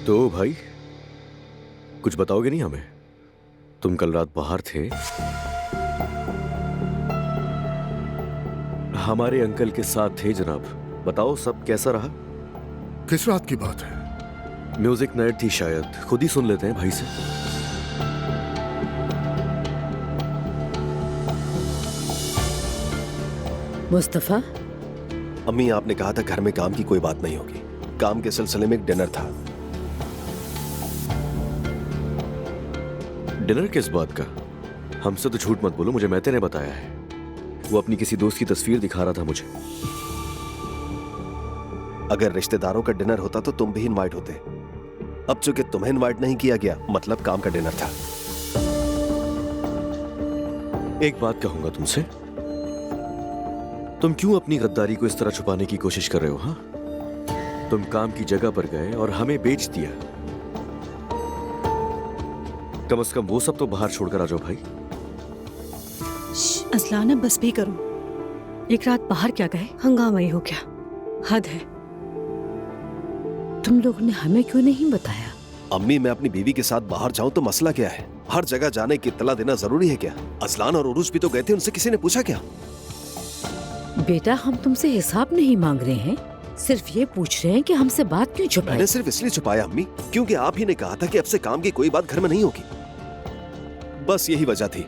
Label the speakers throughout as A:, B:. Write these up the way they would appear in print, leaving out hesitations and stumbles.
A: तो भाई कुछ बताओगे नहीं हमें? तुम कल रात बाहर थे, हमारे अंकल के साथ थे जनाब। बताओ सब कैसा रहा?
B: किस रात की बात है?
A: म्यूजिक नाइट थी शायद, खुद ही सुन लेते हैं भाई से।
C: मुस्तफा,
D: अम्मी आपने कहा था घर में काम की कोई बात नहीं होगी। काम के सिलसिले में एक डिनर था।
A: डिनर किस बात का? हमसे तो झूठ मत बोलो, मुझे मैते ने बताया है। वो अपनी किसी दोस्त की तस्वीर दिखा रहा था मुझे।
D: अगर रिश्तेदारों का डिनर होता तो तुम भी इनवाइट होते। अब चूंकि तुम्हें इनवाइट नहीं किया गया, मतलब काम का डिनर था।
A: एक बात कहूंगा तुमसे, तुम क्यों अपनी गद्दारी को इस तरह छुपाने की कोशिश कर रहे हो? हाँ, तुम काम की जगह पर गए और हमें बेच दिया। कम से कम वो सब तो बाहर छोड़कर आ जाओ भाई।
E: असलान, अब बस भी करो। एक रात बाहर क्या गए, हंगामा ही हो गया। हद है।
C: तुम लोगों ने हमें क्यों नहीं बताया?
D: अम्मी, मैं अपनी बीवी के साथ बाहर जाऊं तो मसला क्या है? हर जगह जाने की इत्तला देना जरूरी है क्या? अजलान और उरुज भी तो गए थे, उनसे किसी ने पूछा क्या?
C: बेटा, हम तुमसे हिसाब नहीं मांग रहे हैं, सिर्फ ये पूछ रहे हैं कि हमसे बात क्यों छुपाई?
D: मैंने सिर्फ इसलिए छुपाया अम्मी क्योंकि आप ही ने कहा था कि अब से काम की कोई बात घर में नहीं होगी। बस यही वजह थी।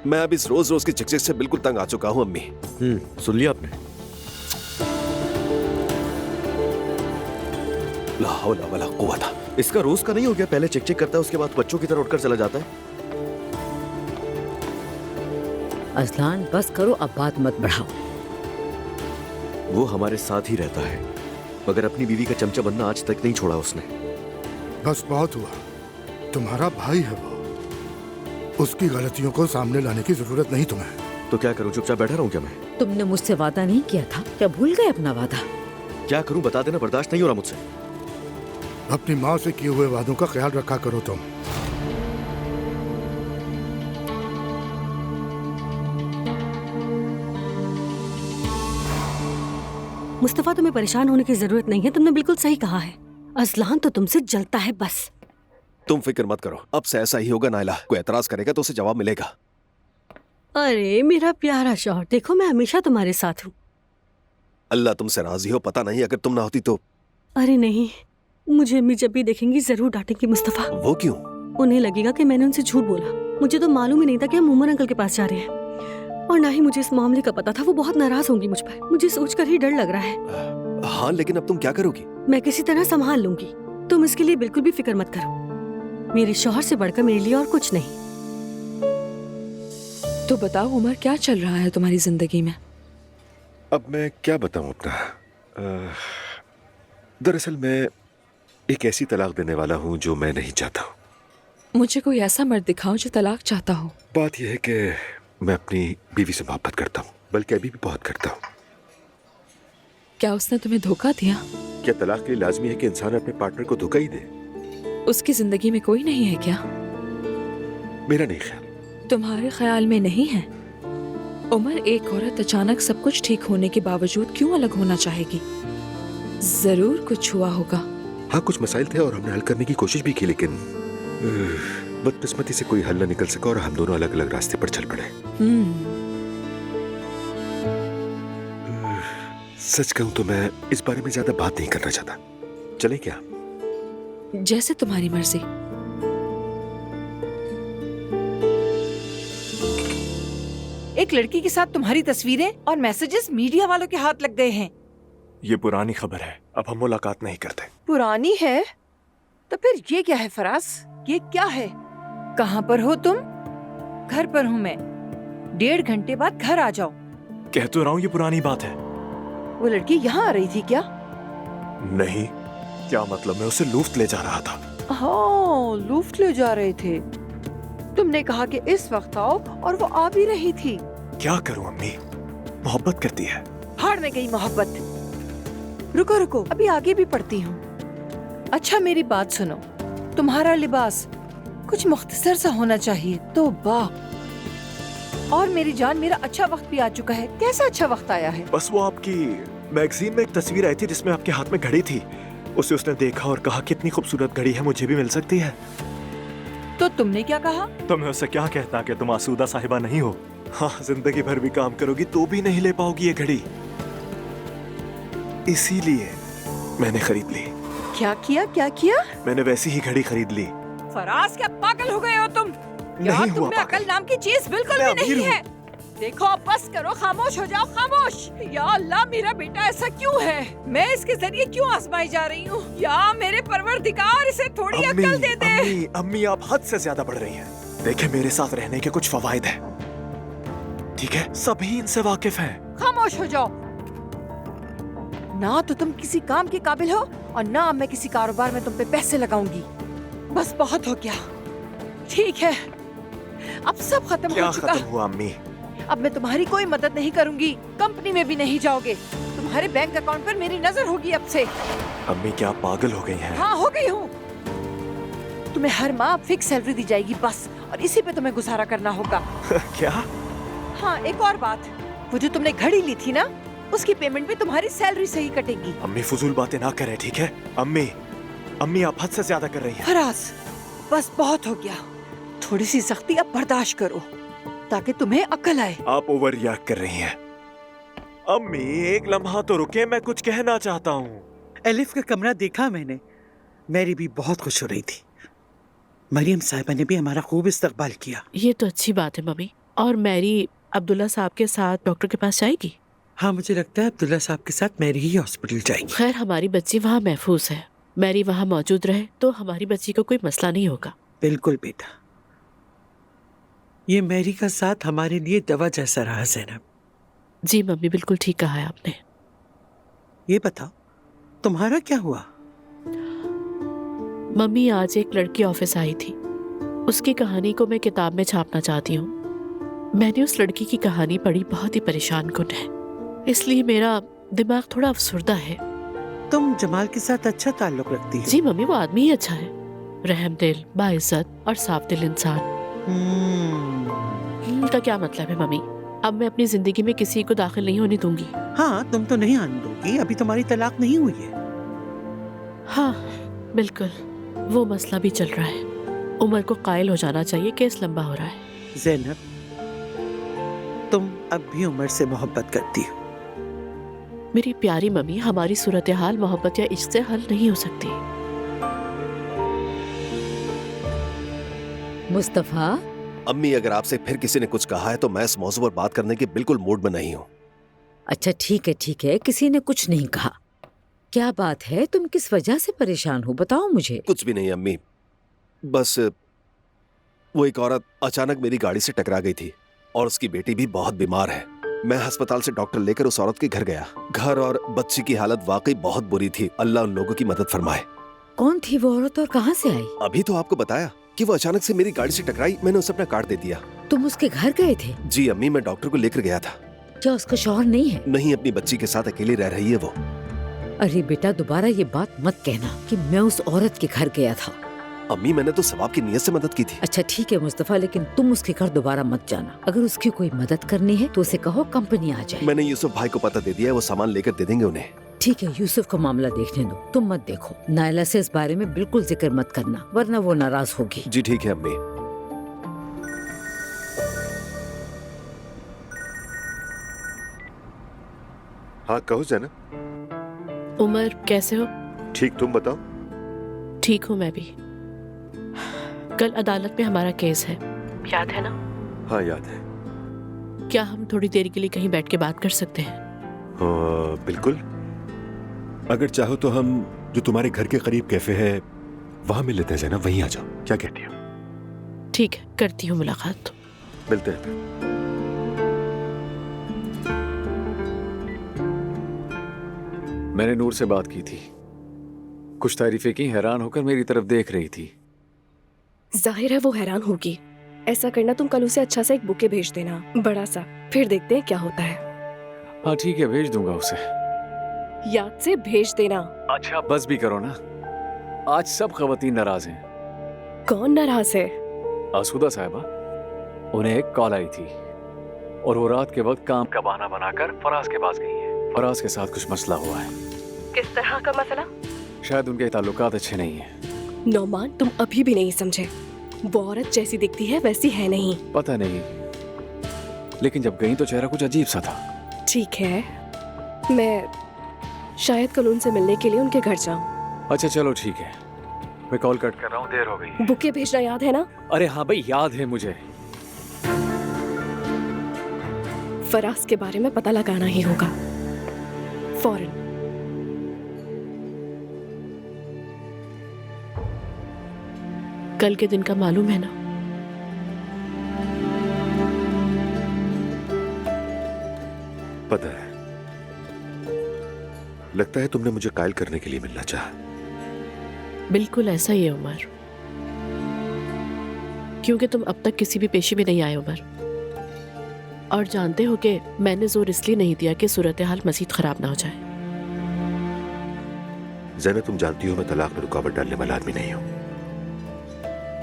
D: मैं अब इस रोज रोज की झिकझिक से बिल्कुल तंग आ चुका हूँ अम्मी।
A: सुन लिया आपने?
D: ला हौला वला कुव्वता।
A: इसका रोज का नहीं हो गया? पहले चेक चेक करता है, उसके बाद बच्चों की तरह उठकर चला जाता है।
C: अजलान, बस करो, अब बात मत बढ़ाओ।
A: वो हमारे साथ ही रहता है, मगर अपनी बीवी का चमचा बनना आज तक नहीं छोड़ा उसने।
B: बस बहुत हुआ। तुम्हारा भाई है वो, उसकी गलतियों को सामने लाने की जरूरत नहीं तुम्हें।
A: तो क्या करूं, चुपचाप बैठा रहूं क्या मैं?
C: तुमने मुझसे वादा नहीं किया था क्या? भूल गए अपना वादा?
A: क्या करूं बता देना, बर्दाश्त नहीं हो रहा मुझसे।
B: अपनी माँ से किए हुए वादों का ख्याल रखा करो तुम।
E: मुस्तफा, तुम्हें परेशान होने की जरूरत नहीं है। तुमने बिल्कुल सही कहा है। असलान तो तुमसे जलता है बस।
D: तुम फिक्र मत करो, अब से ऐसा ही होगा। नाइला कोई एतराज करेगा तो उसे जवाब मिलेगा।
E: अरे मेरा प्यारा शौहर, देखो मैं हमेशा तुम्हारे साथ हूँ।
D: अल्लाह तुमसे राजी हो। पता नहीं अगर तुम ना होती तो।
E: अरे नहीं, मुझे अम्मी जब भी देखेंगी जरूर डांटेंगी मुस्तफा।
D: वो क्यों?
E: उन्हें लगेगा कि मैंने उनसे झूठ बोला। मुझे तो मालूम ही नहीं था कि हम उमर अंकल के पास जा रहे हैं, और ना ही मुझे इस मामले का पता था। वो बहुत नाराज होंगी मुझ पर। मुझे सोचकर ही डर लग रहा है।
D: हाँ, लेकिन अब तुम क्या करोगी?
E: मैं किसी तरह संभाल लूंगी। तुम इसके लिए बिल्कुल भी फिक्र मत करो। मेरे शौहर से बढ़कर मेरे लिए और कुछ नहीं।
F: तो बताओ उमर, क्या चल रहा है तुम्हारी जिंदगी में?
G: अब मैं क्या बताऊं अपना। दरअसल मैं एक ऐसी तलाक देने वाला हूं जो मैं नहीं चाहता हूं।
F: मुझे कोई ऐसा मर्द दिखाओ जो तलाक चाहता हो।
G: बात यह है कि मैं अपनी बीवी से मोहब्बत करता हूं, बल्कि अभी भी बहुत करता हूं।
F: क्या उसने तुम्हें धोखा दिया?
G: क्या तलाक के लिए लाजमी है कि इंसान अपने पार्टनर को धोखा ही दे?
F: उसकी जिंदगी में कोई नहीं है क्या?
G: मेरा नहीं ख्याल।
F: तुम्हारे ख्याल में नहीं है? उमर, एक औरत अचानक सब कुछ ठीक होने के बावजूद क्यों अलग होना चाहेगी? जरूर कुछ हुआ होगा।
G: हाँ, कुछ मसाइल थे और हमने हल करने की कोशिश भी की, लेकिन बदकिस्मती से कोई हल न निकल सका और हम दोनों अलग अलग रास्ते पर चल पड़े। सच कहूं तो मैं इस बारे में ज्यादा बात नहीं करना चाहता। चले क्या?
F: जैसे तुम्हारी मर्जी।
H: एक लड़की के साथ तुम्हारी तस्वीरें और मैसेजेस मीडिया वालों के हाथ लग गए हैं।
I: ये पुरानी खबर है, अब हम मुलाकात नहीं करते।
H: पुरानी है? तो फिर ये क्या है फराज? ये क्या है? कहाँ पर हो तुम? घर पर हूँ मैं। 1.5 घंटे बाद घर आ जाओ।
I: कह तो रहा हूँ ये पुरानी बात है।
H: वो लड़की यहाँ आ रही थी क्या?
I: नहीं, क्या मतलब? मैं उसे लूफ्त ले जा रहा था।
H: हाँ, लूफ्त ले जा रहे थे। तुमने कहा कि इस वक्त आओ और वो आ भी रही थी।
I: क्या करूं अम्मी, मोहब्बत करती है।
H: हाड़ में गई मोहब्बत। रुको रुको, अभी आगे भी पढ़ती हूँ। अच्छा मेरी बात सुनो, तुम्हारा लिबास कुछ मुख्तसर सा होना चाहिए। तो वाह। और मेरी जान, मेरा अच्छा वक्त भी आ चुका है। कैसा अच्छा वक्त आया है?
I: बस वो आपकी मैगजीन में एक तस्वीर आई थी जिसमें आपके हाथ में घड़ी थी। उसे उसने देखा और कहा कितनी खूबसूरत घड़ी है, मुझे भी मिल सकती है।
H: तो तुमने क्या कहा?
I: तो मैं उससे क्या कहता कि तुम आसूदा साहिबा नहीं हो। हाँ, जिंदगी भर भी काम करोगी तो भी नहीं ले पाओगी ये घड़ी, इसीलिए मैंने खरीद ली।
H: क्या किया, क्या किया?
I: मैंने वैसी ही घड़ी खरीद ली।
H: फराज, क्या पागल हो गए हो तुम? क्या
I: नहीं हुआ
H: तुम में
I: पागल।
H: अकल नाम की चीज बिल्कुल
I: मैं
H: भी नहीं
I: अमीर
H: है? देखो, अब बस करो, खामोश हो जाओ, खामोश। या अल्लाह, मेरा बेटा ऐसा क्यों है? मैं इसके जरिए क्यों आजमाई जा रही हूँ? या मेरे परवरदिगार इसे थोड़ी
I: अम्मी,
H: अकल दे दे।
I: अम्मी, अम्मी, आप हद से ज्यादा बढ़ रही हैं। देखिए, मेरे साथ रहने के कुछ फवायद हैं, ठीक है? सभी इनसे वाकिफ हैं।
H: खामोश हो जाओ। ना तो तुम किसी काम के काबिल हो और ना मैं किसी कारोबार में तुम पे पैसे लगाऊंगी। बस बहुत हो गया। ठीक है, अब सब खत्म
I: क्या
H: हो चुका।
I: खत्म हुआ अम्मी?
H: अब मैं तुम्हारी कोई मदद नहीं करूंगी, कंपनी में भी नहीं जाओगे। तुम्हारे बैंक अकाउंट पर मेरी नजर होगी अब से।
I: अम्मी, क्या आप पागल हो गई हैं?
H: हाँ, हो गई हूँ। तुम्हें हर माह फिक्स सैलरी दी जाएगी बस, और इसी पे तुम्हें गुजारा करना होगा।
I: क्या?
H: हाँ, एक और बात, वो जो तुमने घड़ी ली थी ना, उसकी पेमेंट भी तुम्हारी सैलरी से ही कटेगी।
I: अम्मी, फजूल बातें ना करें, ठीक है? अम्मी, अम्मी, आप हद से ज्यादा कर रही हैं।
H: फराज, बस बहुत हो गया। थोड़ी सी सख्ती अब बर्दाश्त करो ताकि तुम्हें अकल आए।
I: आप ओवर रिएक्ट कर रही हैं। अम्मी, एक लम्हा तो रुके, मैं कुछ कहना चाहता हूँ।
J: एलिफ का कमरा देखा मैंने, मैरी भी बहुत खुश हो रही थी। मरियम साहिबा ने भी हमारा खूब इस्तकबाल किया।
K: ये तो अच्छी बात है मम्मी। और मैरी अब्दुल्ला साहब के साथ डॉक्टर के पास जाएगी?
J: हाँ, मुझे लगता है अब्दुल्ला साहब के साथ मैरी ही हॉस्पिटल जाएगी।
K: खैर, हमारी बच्ची वहाँ महफूज है। मैरी वहाँ मौजूद रहे तो हमारी बच्ची को कोई मसला नहीं होगा।
J: बिल्कुल बेटा, ये मैरी का साथ हमारे लिए दवा जैसा रहा ज़ैनब।
K: जी मम्मी, बिल्कुल ठीक कहा है आपने।
J: ये बताओ, तुम्हारा क्या हुआ?
K: मम्मी, आज एक लड़की ऑफिस आई थी। उसकी कहानी को मैं किताब में छापना चाहती हूँ। मैंने उस लड़की की कहानी पढ़ी, बहुत ही परेशान कुन है, इसलिए मेरा दिमाग थोड़ा अफसुर्दा है।
J: तुम जमाल के साथ अच्छा ताल्लुक रखती हो?
K: जी मम्मी, वो आदमी ही अच्छा है, रहम दिल, बाइज्जत और साफ दिल इंसान। का क्या मतलब है मम्मी? अब मैं अपनी जिंदगी में किसी को दाखिल नहीं होने दूंगी।
J: हाँ, तुम तो नहीं आने दोगी, अभी तुम्हारी तलाक नहीं हुई है।
K: हाँ बिल्कुल, वो मसला भी चल रहा है। उमर को कायल हो जाना चाहिए, केस लंबा हो रहा है।
J: ज़ैनब, तुम अब भी उमर से मोहब्बत करती हो?
K: मेरी प्यारी मम्मी, हमारी सूरत हाल मोहब्बत या इश्क से हल नहीं हो सकती।
C: मुस्तफा,
D: अम्मी, अगर आपसे फिर किसी ने कुछ कहा है तो मैं इस मौजू पर बात करने के बिल्कुल मूड में नहीं हूँ।
C: अच्छा ठीक है, किसी ने कुछ नहीं कहा। क्या बात है, तुम किस वजह से परेशान हो, बताओ मुझे।
D: कुछ भी नहीं अम्मी, बस वो एक औरत अचानक मेरी गाड़ी से टकरा गई थी और उसकी बेटी भी बहुत बीमार है। मैं अस्पताल से डॉक्टर लेकर उस औरत के घर गया। घर और बच्ची की हालत वाकई बहुत बुरी थी। अल्लाह उन लोगों की मदद फरमाए।
C: कौन थी वो औरत और कहाँ से आई?
D: अभी तो आपको बताया कि वो अचानक से मेरी गाड़ी से टकराई, मैंने उसे अपना कार्ड दे दिया।
C: तुम उसके घर गए थे?
D: जी अम्मी, मैं डॉक्टर को लेकर गया था।
C: क्या उसका शौहर नहीं है?
D: नहीं, अपनी बच्ची के साथ अकेली रह रही है वो।
C: अरे बेटा, दोबारा ये बात मत कहना कि मैं उस औरत के घर गया था।
D: अम्मी, मैंने तो सवाब की नीयत से मदद की थी।
C: अच्छा ठीक है मुस्तफा, लेकिन तुम उसके घर दोबारा मत जाना। अगर उसकी कोई मदद करनी है तो उसे कहो कंपनी आ जाए।
D: मैंने यूसुफ भाई को पता दे दिया है, वो सामान लेकर दे देंगे उन्हें।
C: ठीक है, यूसुफ को मामला देखने दो, तुम मत देखो। नायला से इस बारे में बिल्कुल जिक्र मत करना, वरना वो नाराज होगी।
D: जी ठीक है अम्मी।
G: हाँ कहो ज़ैनब।
K: उमर, कैसे हो?
G: ठीक, तुम बताओ।
K: ठीक हूँ मैं भी। कल अदालत में हमारा केस है, याद है ना?
G: हाँ याद है।
K: क्या हम थोड़ी देर के लिए कहीं बैठ के बात कर सकते हैं?
G: बिल्कुल, अगर चाहो तो हम जो तुम्हारे घर के करीब कैफे है वहां मिल लेते हैं ज़ैनब, वहीं आ जाओ, क्या कहती हो?
K: ठीक है, करती हूँ मुलाकात।
G: मिलते हैं।
L: मैंने नूर से बात की थी, कुछ तारीफें की, हैरान होकर मेरी तरफ देख रही थी।
M: जाहिर है वो हैरान होगी। ऐसा करना, तुम कल उसे अच्छा सा एक बुके भेज देना, बड़ा सा, फिर देखते हैं क्या होता है।
L: हाँ ठीक है, भेज दूंगा उसे।
M: याद से भेज देना।
L: अच्छा बस भी करो ना, आज सब खवातीन नाराज हैं।
M: कौन नाराज है?
L: आसूदा साहिबा, उन्हें एक कॉल आई थी और वो रात के वक्त काम का बहाना बनाकर फराज के पास गई है। फराज के साथ कुछ मसला हुआ है।
M: किस तरह का मसला?
L: शायद उनके ताल्लुकात अच्छे नहीं हैं।
M: नौमान, तुम अभी भी नहीं समझे। वो औरत जैसी दिखती है वैसी है नहीं।
L: पता नहीं, लेकिन जब गई तो चेहरा कुछ अजीब सा था।
M: ठीक है, मैं शायद कल उनसे मिलने के लिए उनके घर जाऊं।
L: अच्छा चलो ठीक है, मैं कॉल कट कर रहा हूँ, देर हो गई।
M: बुके भेजना याद है ना?
L: अरे हाँ भाई, याद है मुझे।
M: फराज के बारे में पता लगाना ही होगा फौरन।
K: कल के दिन का मालूम है ना?
G: पता है, लगता है तुमने मुझे कायल करने के लिए मिलना चाहा।
K: बिल्कुल ऐसा ही है उमर, क्योंकि तुम अब तक किसी भी पेशी में नहीं आए उमर। और जानते हो कि मैंने जोर इसलिए नहीं दिया कि सूरत हाल मजीद खराब ना हो जाए।
G: ज़ैनब, तुम जानती हो मैं तलाक में रुकावट डालने वाला आदमी नहीं हूं।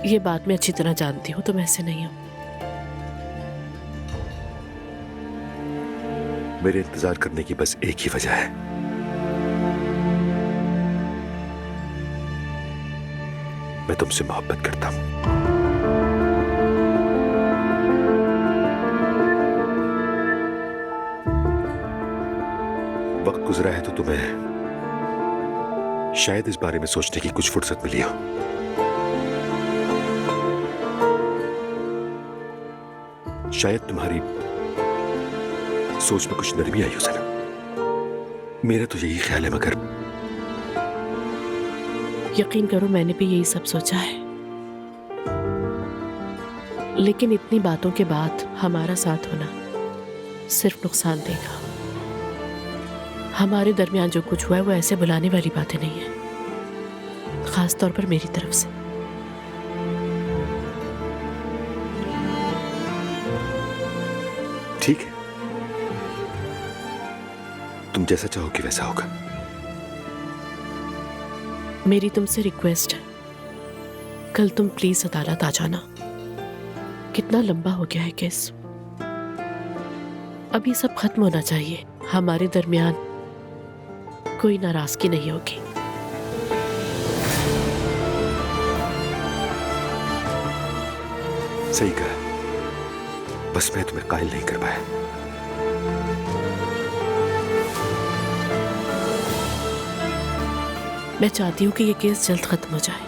K: ये बात मैं अच्छी तरह जानती हूँ, तुम ऐसे नहीं हो।
G: मेरे इंतजार करने की बस एक ही वजह है, मैं तुमसे मोहब्बत करता हूं। वक्त गुजरा है तो तुम्हें शायद इस बारे में सोचने की कुछ फुर्सत मिली हो। शायद तुम्हारी सोच में कुछ नरमी आई हो सनम। मेरा तो यही ख्याल है, मगर
K: यकीन करो मैंने भी यही सब सोचा है, लेकिन इतनी बातों के बाद हमारा साथ होना सिर्फ नुकसान देगा। हमारे दरमियान जो कुछ हुआ है वो ऐसे बुलाने वाली बातें नहीं है, खास तौर पर मेरी तरफ से।
G: ठीक है, तुम जैसा चाहोगी वैसा होगा।
K: मेरी तुमसे रिक्वेस्ट है, कल तुम प्लीज अदालत आ जाना। कितना लंबा हो गया है केस, अभी सब खत्म होना चाहिए। हमारे दरमियान कोई नाराजगी नहीं होगी।
G: सही कहा, बस मैं तुम्हें कायल नहीं कर पाया।
K: मैं चाहती हूँ कि ये केस जल्द खत्म हो जाए।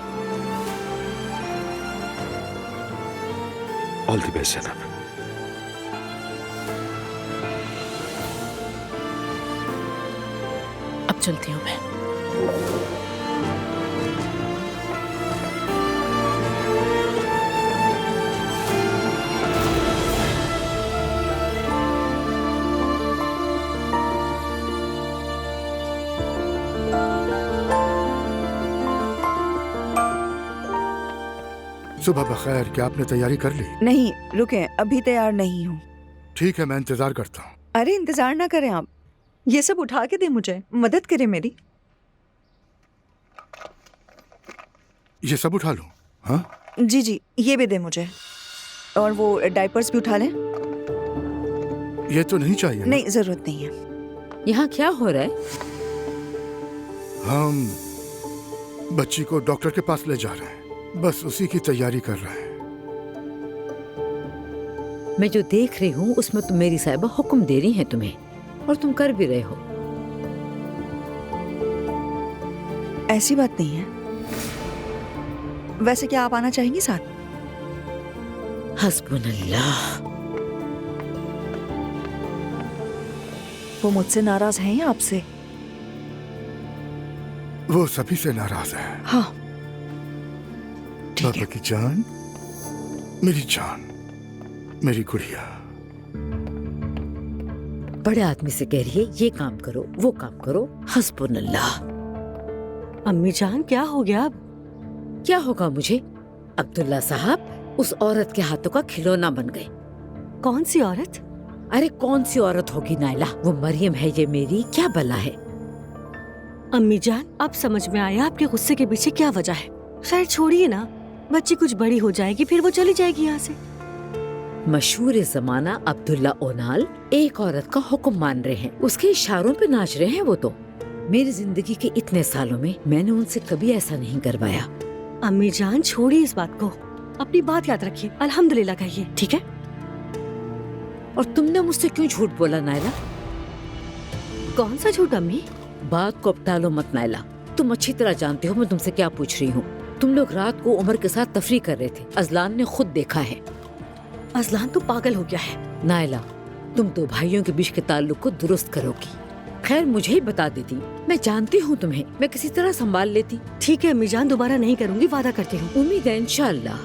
G: ऑल द बेस्ट जनाब।
K: अब चलती हूँ मैं।
B: सुबह बखैर, क्या आपने तैयारी कर ली?
N: नहीं, रुके, अभी तैयार नहीं हूँ।
B: ठीक है, मैं इंतजार करता हूँ।
N: अरे इंतजार ना करें आप, ये सब उठा के दे, मुझे मदद करें मेरी।
B: ये सब उठा लूं? हाँ
N: जी जी, ये भी दे मुझे, और वो डायपर्स भी उठा लें।
B: ये तो नहीं चाहिए ना?
N: नहीं, जरूरत नहीं है।
C: यहाँ क्या हो रहा है?
B: हम बच्ची को डॉक्टर के पास ले जा रहे हैं, बस उसी की तैयारी कर रहे हैं।
C: मैं जो देख रही हूँ उसमें तुम मेरी साहिबा हुक्म दे रही हैं तुम्हें, और तुम कर भी रहे हो।
N: ऐसी बात नहीं है। वैसे क्या आप आना चाहेंगी साथ?
C: हस्बुनल्लाह।
N: वो मुझसे नाराज हैं या आपसे?
B: वो सभी से नाराज है।
N: हाँ
B: बाबा की जान, मेरी जान, मेरी गुड़िया।
C: बड़े आदमी से कह रही है ये काम करो वो काम करो। हस्बुनल्लाह।
E: अम्मी जान, क्या हो गया अब?
C: क्या होगा मुझे? अब्दुल्ला साहब उस औरत के हाथों का खिलौना बन गए।
E: कौन सी औरत?
C: अरे कौन सी औरत होगी नायला, वो मरियम है ये मेरी, क्या भला है।
E: अम्मी जान, अब समझ में आया आपके गुस्से के पीछे क्या वजह है। खैर छोड़िए ना, बच्ची कुछ बड़ी हो जाएगी, फिर वो चली जाएगी यहाँ से।
C: मशहूर जमाना अब्दुल्ला ओनाल एक औरत का हुक्म मान रहे हैं, उसके इशारों पे नाच रहे हैं वो तो। मेरी जिंदगी के इतने सालों में मैंने उनसे कभी ऐसा नहीं करवाया।
E: अम्मी जान छोड़िए इस बात को, अपनी बात याद रखिए, अल्हम्दुलिल्लाह कहिए, ठीक है?
C: और तुमने मुझसे क्यों झूठ बोला नायला?
E: कौन सा झूठ अम्मी?
C: बात को अब टालो मत नायला, तुम अच्छी तरह जानते हो मैं तुमसे क्या पूछ रही हूँ। तुम लोग रात को उमर के साथ तफरी कर रहे थे, अजलान ने खुद देखा है।
E: अजलान तो पागल हो गया है।
C: नायला, तुम तो भाइयों के बीच के ताल्लुक को दुरुस्त करोगी। खैर मुझे ही बता देती, मैं जानती हूँ तुम्हें, मैं किसी तरह संभाल लेती।
E: ठीक है अम्मी जान, दोबारा नहीं करूँगी, वादा करती हूँ।
C: उम्मीद है इंशाअल्लाह।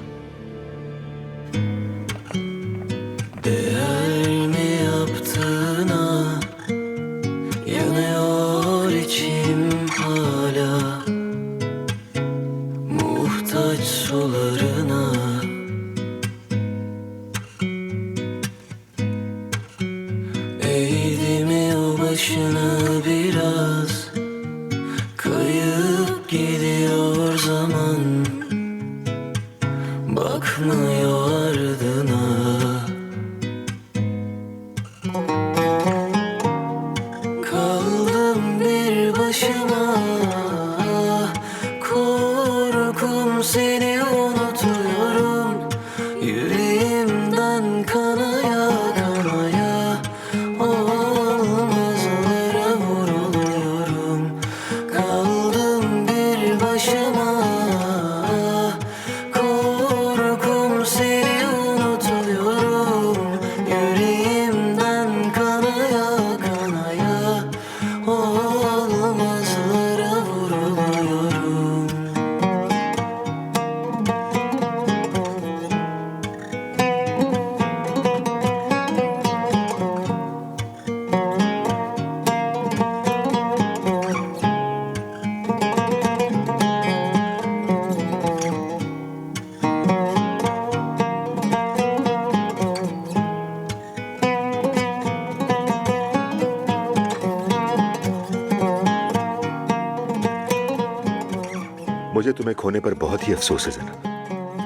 G: मुझे तुम्हें खोने पर बहुत ही अफसोस है जना।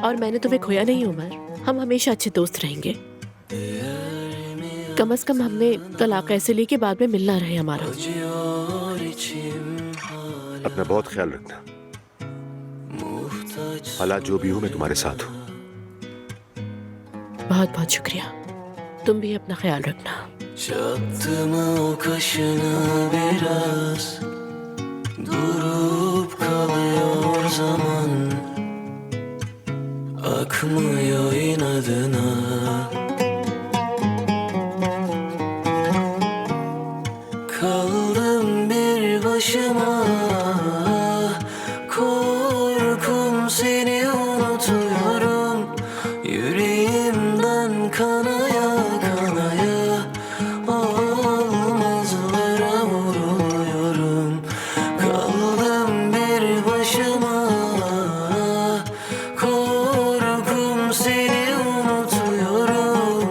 K: और मैंने तुम्हें खोया नहीं उमर, हम हमेशा अच्छे दोस्त रहेंगे। कम से कम हमने तलाक ऐसे ली कि बाद में मिलना रहे हमारा।
G: अपना बहुत ख्याल रखना, हालात जो भी हो मैं तुम्हारे साथ हूँ।
K: बहुत बहुत शुक्रिया, तुम भी अपना ख्याल रखना।
O: Durup kalıyor zaman, akmıyor inadına. Kaldım bir başıma, korkum seni unutuyorum. Yüreğimden kanaya kanaya, olmazlara vuruluyorum. Kaldım bir başıma, korkum seni unutuyorum.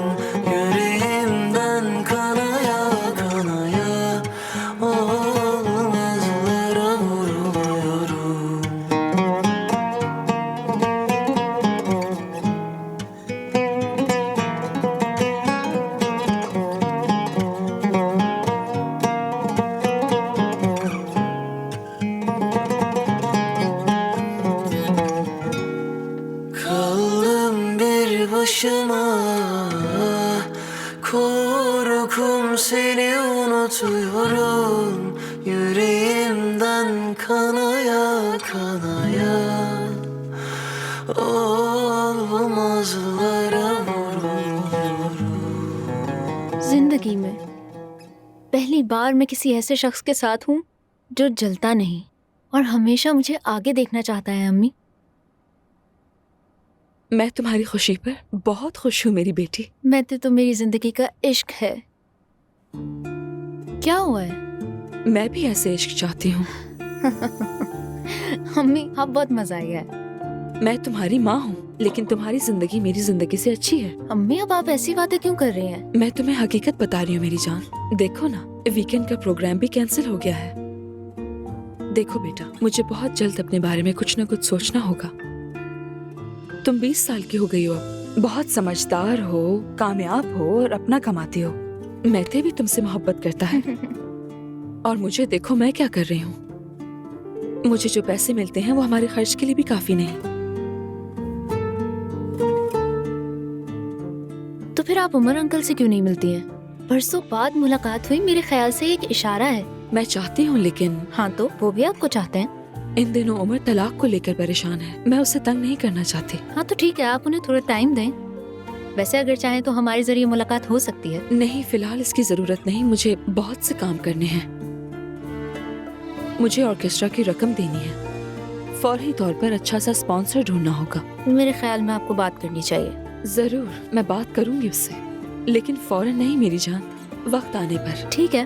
O: Yüreğimden kanaya kanaya, olmazlara vuruluyorum. Kaldım bir başıma, korkum seni unutuyorum. Yüreğimden kanaya kanaya, olmazlara vuruluyorum.
P: जिंदगी में पहली बार मैं किसी ऐसे शख्स के साथ हूँ जो जलता नहीं और हमेशा मुझे आगे देखना चाहता है। अम्मी,
F: मैं तुम्हारी खुशी पर बहुत खुश हूँ मेरी बेटी।
P: मैं तो मेरी जिंदगी का इश्क है। क्या हुआ है?
F: मैं भी ऐसे इश्क चाहती हूँ।
P: अम्मी, आप बहुत मजा आया है।
F: मैं तुम्हारी माँ हूँ, लेकिन तुम्हारी जिंदगी मेरी जिंदगी से अच्छी है।
P: अम्मी, अब आप ऐसी बातें क्यों कर रही हैं?
F: मैं तुम्हें हकीकत बता रही हूँ मेरी जान। देखो ना, वीकेंड का प्रोग्राम भी कैंसिल हो गया है। देखो बेटा, मुझे बहुत जल्द अपने बारे में कुछ न कुछ सोचना होगा। तुम 20 साल की हो गई हो अब, बहुत समझदार हो, कामयाब हो और अपना कमाती हो। मैथे भी तुमसे मोहब्बत करता है और मुझे देखो मैं क्या कर रही हूँ। मुझे जो पैसे मिलते हैं वो हमारे खर्च के लिए भी काफी नहीं।
P: तो फिर आप उमर अंकल से क्यों नहीं मिलती हैं? परसों बाद मुलाकात हुई, मेरे ख्याल से एक इशारा है।
F: मैं चाहती हूँ लेकिन।
P: हाँ तो वो भी आपको चाहते हैं?
F: इन दिनों उमर तलाक को लेकर परेशान है, मैं उसे तंग नहीं करना चाहती।
P: हाँ तो ठीक है, आप उन्हें थोड़ा टाइम दें। वैसे अगर चाहें तो हमारे जरिए मुलाकात हो सकती है।
F: नहीं, फिलहाल इसकी जरूरत नहीं, मुझे बहुत से काम करने हैं। मुझे ऑर्केस्ट्रा की रकम देनी है, फौरी तौर पर अच्छा सा स्पॉन्सर ढूंढना होगा।
P: मेरे ख्याल में आपको बात करनी चाहिए।
F: जरूर, मैं बात करूंगी उससे, लेकिन फौरन नहीं मेरी जान, वक्त आने पर।
P: ठीक है।